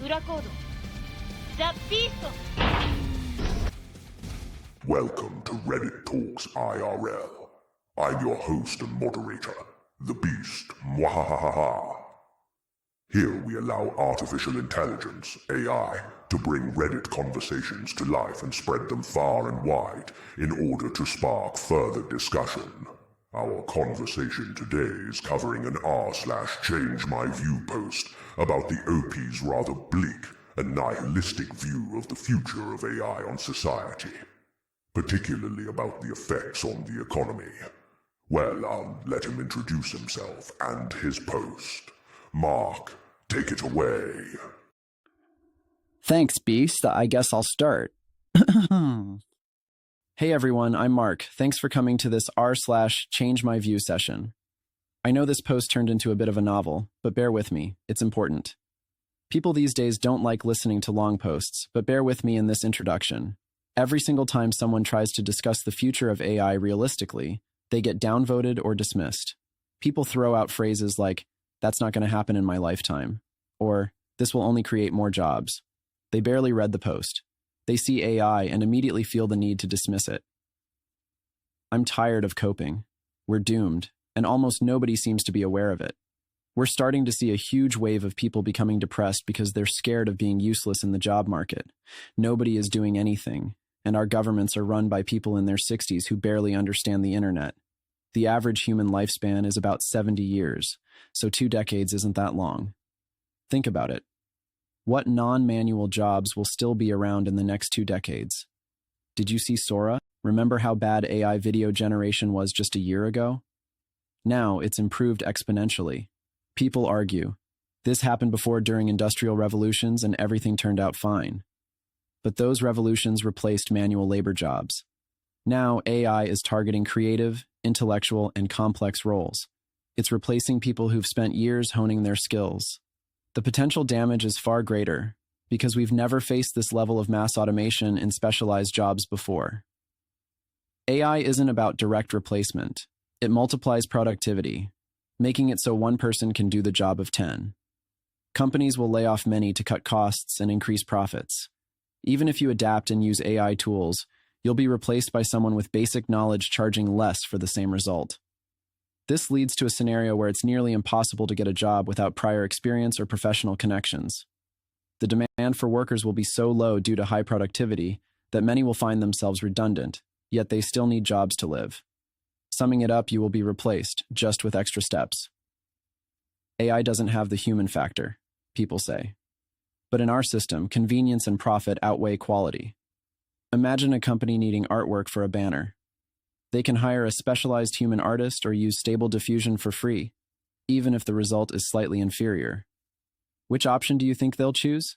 裏コード The Beast. Welcome to Reddit Talks IRL. I'm your host and moderator, The Beast. Mwahahaha. Here we allow artificial intelligence, AI, to bring Reddit conversations to life and spread them far and wide in order to spark further discussion. Our conversation today is covering an r/change my view post about the OP's rather bleak and nihilistic view of the future of AI on society, particularly about the effects on the economy. Well, I'll let him introduce himself and his post. Mark, take it away. Thanks, Beast. I guess I'll start. Hey everyone, I'm Mark. Thanks for coming to this r/change my view session. I know this post turned into a bit of a novel, but bear with me, it's important. People these days don't like listening to long posts, but bear with me in this introduction. Every single time someone tries to discuss the future of AI realistically, they get downvoted or dismissed. People throw out phrases like, "That's not going to happen in my lifetime," or "This will only create more jobs." They barely read the post. They see AI and immediately feel the need to dismiss it. I'm tired of coping. We're doomed, and almost nobody seems to be aware of it. We're starting to see a huge wave of people becoming depressed because they're scared of being useless in the job market. Nobody is doing anything, and our governments are run by people in their 60s who barely understand the internet. The average human lifespan is about 70 years, so 2 decades isn't that long. Think about it. What non-manual jobs will still be around in the next 2 decades? Did you see Sora? Remember how bad AI video generation was just a year ago? Now it's improved exponentially. People argue, this happened before during industrial revolutions and everything turned out fine. But those revolutions replaced manual labor jobs. Now AI is targeting creative, intellectual, and complex roles. It's replacing people who've spent years honing their skills. The potential damage is far greater because we've never faced this level of mass automation in specialized jobs before. AI isn't about direct replacement. It multiplies productivity, making it so one person can do the job of 10. Companies will lay off many to cut costs and increase profits. Even if you adapt and use AI tools, you'll be replaced by someone with basic knowledge charging less for the same result. This leads to a scenario where it's nearly impossible to get a job without prior experience or professional connections. The demand for workers will be so low due to high productivity that many will find themselves redundant, yet they still need jobs to live. Summing it up, you will be replaced, just with extra steps. AI doesn't have the human factor, people say. But in our system, convenience and profit outweigh quality. Imagine a company needing artwork for a banner. They can hire a specialized human artist or use Stable Diffusion for free, even if the result is slightly inferior. Which option do you think they'll choose?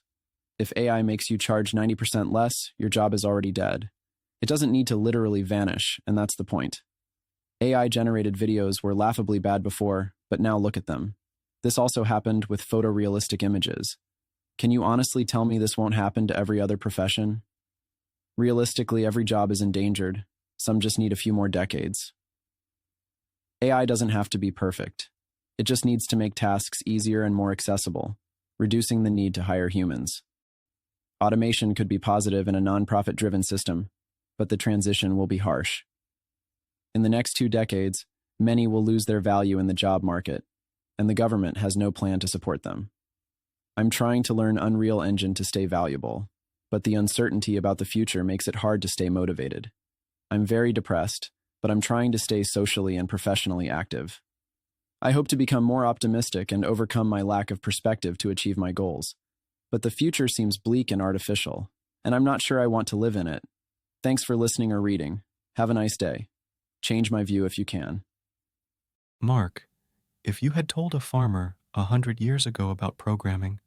If AI makes you charge 90% less, your job is already dead. It doesn't need to literally vanish, and that's the point. AI-generated videos were laughably bad before, but now look at them. This also happened with photorealistic images. Can you honestly tell me this won't happen to every other profession? Realistically, every job is endangered. Some just need a few more decades. AI doesn't have to be perfect. It just needs to make tasks easier and more accessible, reducing the need to hire humans. Automation could be positive in a non-profit-driven system, but the transition will be harsh. In the next 2 decades, many will lose their value in the job market, and the government has no plan to support them. I'm trying to learn Unreal Engine to stay valuable, but the uncertainty about the future makes it hard to stay motivated. I'm very depressed, but I'm trying to stay socially and professionally active. I hope to become more optimistic and overcome my lack of perspective to achieve my goals. But the future seems bleak and artificial, and I'm not sure I want to live in it. Thanks for listening or reading. Have a nice day. Change my view if you can. Mark, if you had told a farmer 100 years ago about programming,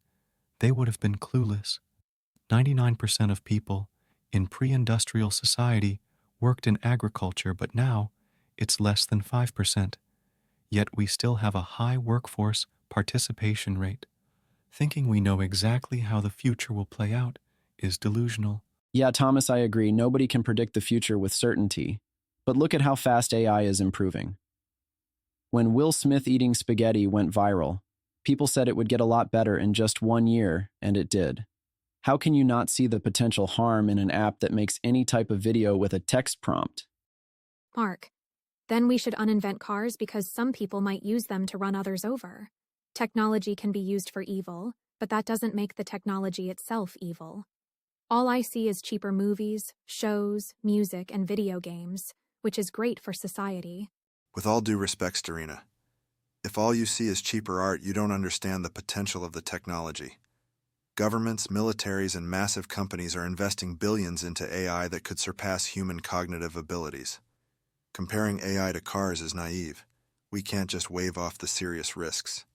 they would have been clueless. 99% of people in pre-industrial society worked in agriculture, but now it's less than 5%. Yet we still have a high workforce participation rate. Thinking we know exactly how the future will play out is delusional. Yeah, Thomas, I agree. Nobody can predict the future with certainty. But look at how fast AI is improving. When Will Smith eating spaghetti went viral, People said it would get a lot better in just 1 year, and it did. How can you not see the potential harm in an app that makes any type of video with a text prompt? Mark, then we should uninvent cars because some people might use them to run others over. Technology can be used for evil, but that doesn't make the technology itself evil. All I see is cheaper movies, shows, music, and video games, which is great for society. With all due respect, Starina, if all you see is cheaper art, you don't understand the potential of the technology. Governments, militaries, and massive companies are investing billions into AI that could surpass human cognitive abilities. Comparing AI to cars is naive. We can't just wave off the serious risks.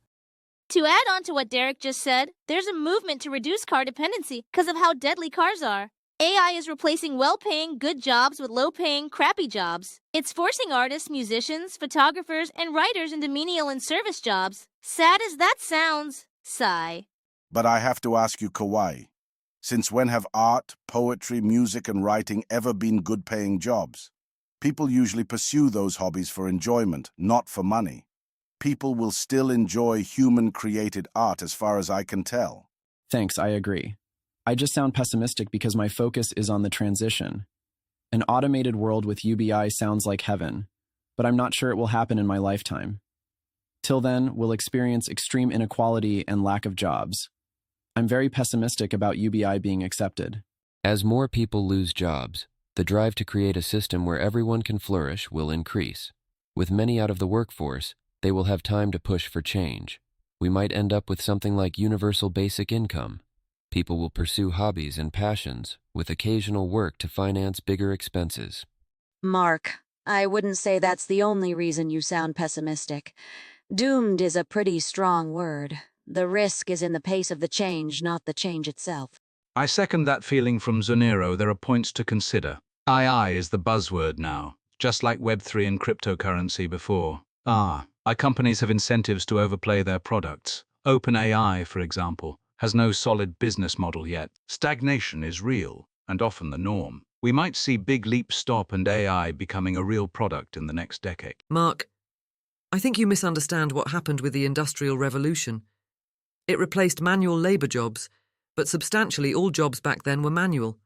To add on to what Derek just said, there's a movement to reduce car dependency because of how deadly cars are. AI is replacing well-paying, good jobs with low-paying, crappy jobs. It's forcing artists, musicians, photographers, and writers into menial and service jobs. Sad as that sounds, sigh. But I have to ask you, Kauai, since when have art, poetry, music, and writing ever been good-paying jobs? People usually pursue those hobbies for enjoyment, not for money. People will still enjoy human-created art as far as I can tell. Thanks, I agree. I just sound pessimistic because my focus is on the transition. An automated world with UBI sounds like heaven, but I'm not sure it will happen in my lifetime. Till then, we'll experience extreme inequality and lack of jobs. I'm very pessimistic about UBI being accepted. As more people lose jobs, the drive to create a system where everyone can flourish will increase. With many out of the workforce, they will have time to push for change. We might end up with something like universal basic income. People will pursue hobbies and passions, with occasional work to finance bigger expenses. Mark, I wouldn't say that's the only reason you sound pessimistic. Doomed is a pretty strong word. The risk is in the pace of the change, not the change itself. I second that feeling from Zonero. There are points to consider. AI is the buzzword now, just like Web3 and cryptocurrency before. Companies have incentives to overplay their products. OpenAI, for example, has no solid business model yet. Stagnation is real, and often the norm. We might see big leaps stop and AI becoming a real product in the next decade. Mark, I think you misunderstand what happened with the Industrial Revolution. It replaced manual labour jobs, but substantially all jobs back then were manual.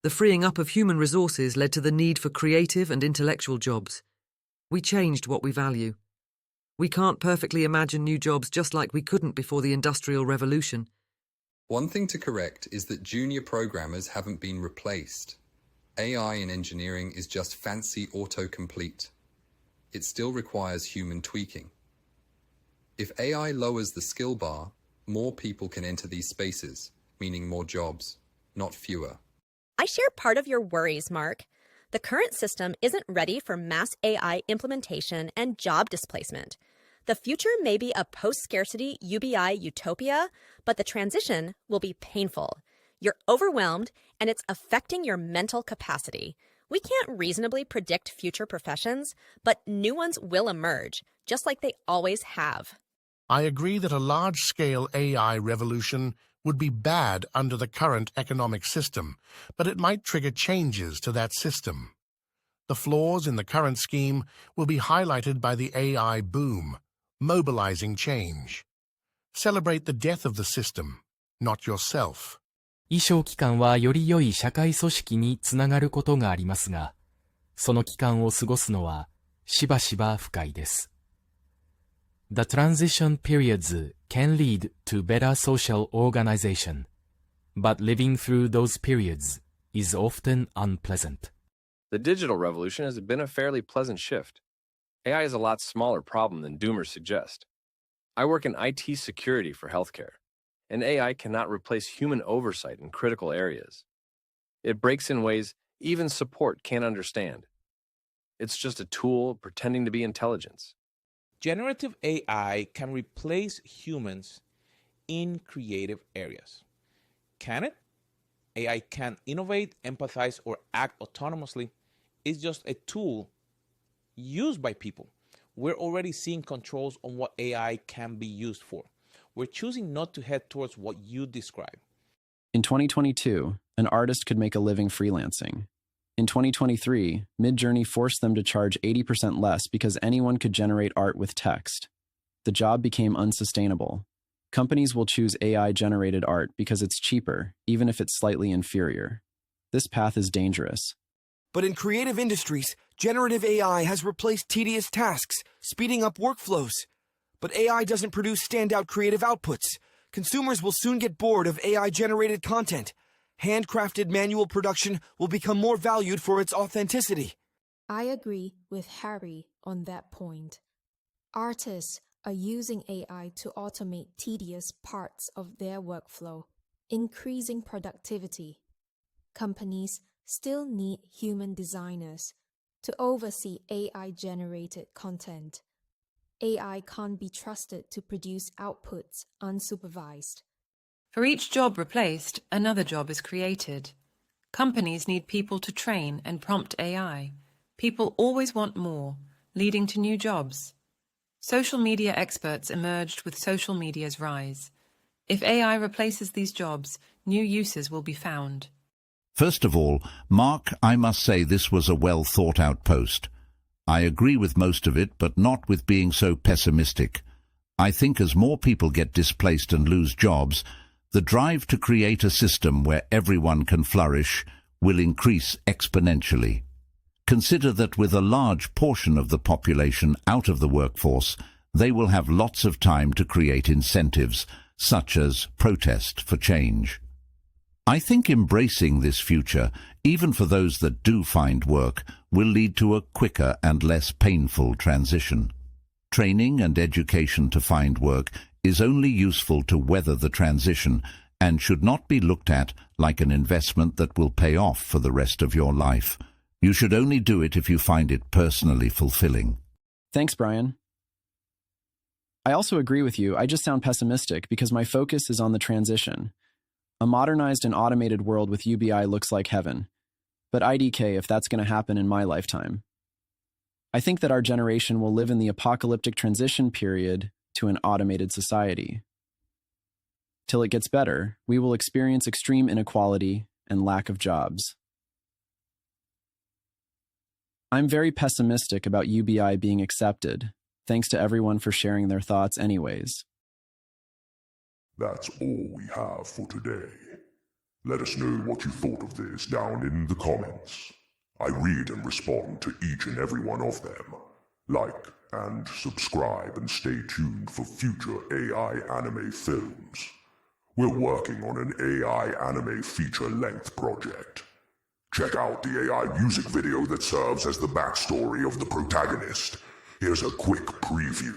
The freeing up of human resources led to the need for creative and intellectual jobs. We changed what we value. We can't perfectly imagine new jobs just like we couldn't before the Industrial Revolution. One thing to correct is that junior programmers haven't been replaced. AI in engineering is just fancy autocomplete. It still requires human tweaking. If AI lowers the skill bar, more people can enter these spaces, meaning more jobs, not fewer. I share part of your worries, Mark. The current system isn't ready for mass AI implementation and job displacement. The future may be a post-scarcity UBI utopia, but the transition will be painful. You're overwhelmed, and it's affecting your mental capacity. We can't reasonably predict future professions, but new ones will emerge, just like they always have. I agree that a large-scale AI revolution would be bad under the current economic system, but it might trigger changes to that system. The flaws in the current scheme will be highlighted by the AI boom, mobilizing change. Celebrate the death of the system, not yourself. 衣装期間はより良い社会組織につながることがありますが、その期間を過ごすのはしばしば不快です。The transition periods can lead to better social organization, but living through those periods is often unpleasant. The digital revolution has been a fairly pleasant shift. AI is a lot smaller problem than doomers suggest. I work in IT security for healthcare, and AI cannot replace human oversight in critical areas. It breaks in ways even support can't understand. It's just a tool pretending to be intelligence. Generative AI can replace humans in creative areas. Can it? AI can innovate, empathize, or act autonomously. It's just a tool used by people. We're already seeing controls on what AI can be used for. We're choosing not to head towards what you describe. In 2022, an artist could make a living freelancing. In 2023, Midjourney forced them to charge 80% less because anyone could generate art with text. the job became unsustainable. Companies will choose AI-generated art because it's cheaper, even if it's slightly inferior. This path is dangerous. But in creative industries, generative AI has replaced tedious tasks, speeding up workflows. But AI doesn't produce standout creative outputs. Consumers will soon get bored of AI-generated content. Handcrafted manual production will become more valued for its authenticity. I agree with Harry on that point. Artists are using AI to automate tedious parts of their workflow, increasing productivity. Companies still need human designers to oversee AI-generated content. AI can't be trusted to produce outputs unsupervised. For each job replaced, another job is created. Companies need people to train and prompt AI. People always want more, leading to new jobs. Social media experts emerged with social media's rise. If AI replaces these jobs, new uses will be found. First of all, Mark, I must say this was a well-thought-out post. I agree with most of it, but not with being so pessimistic. I think as more people get displaced and lose jobs, the drive to create a system where everyone can flourish will increase exponentially. Consider that with a large portion of the population out of the workforce, they will have lots of time to create incentives, such as protest for change. I think embracing this future, even for those that do find work, will lead to a quicker and less painful transition. Training and education to find work is only useful to weather the transition and should not be looked at like an investment that will pay off for the rest of your life. You should only do it if you find it personally fulfilling. Thanks, Brian. I also agree with you. I just sound pessimistic because my focus is on the transition. A modernized and automated world with UBI looks like heaven. But IDK if that's going to happen in my lifetime. I think that our generation will live in the apocalyptic transition period to an automated society. Till it gets better, we will experience extreme inequality and lack of jobs. I'm very pessimistic about UBI being accepted. Thanks to everyone for sharing their thoughts anyways. That's all we have for today. Let us know what you thought of this down in the comments. I read and respond to each and every one of them. Like and subscribe and stay tuned for future AI anime films. We're working on an AI anime feature-length project. Check out the AI music video that serves as the backstory of the protagonist. Here's a quick preview.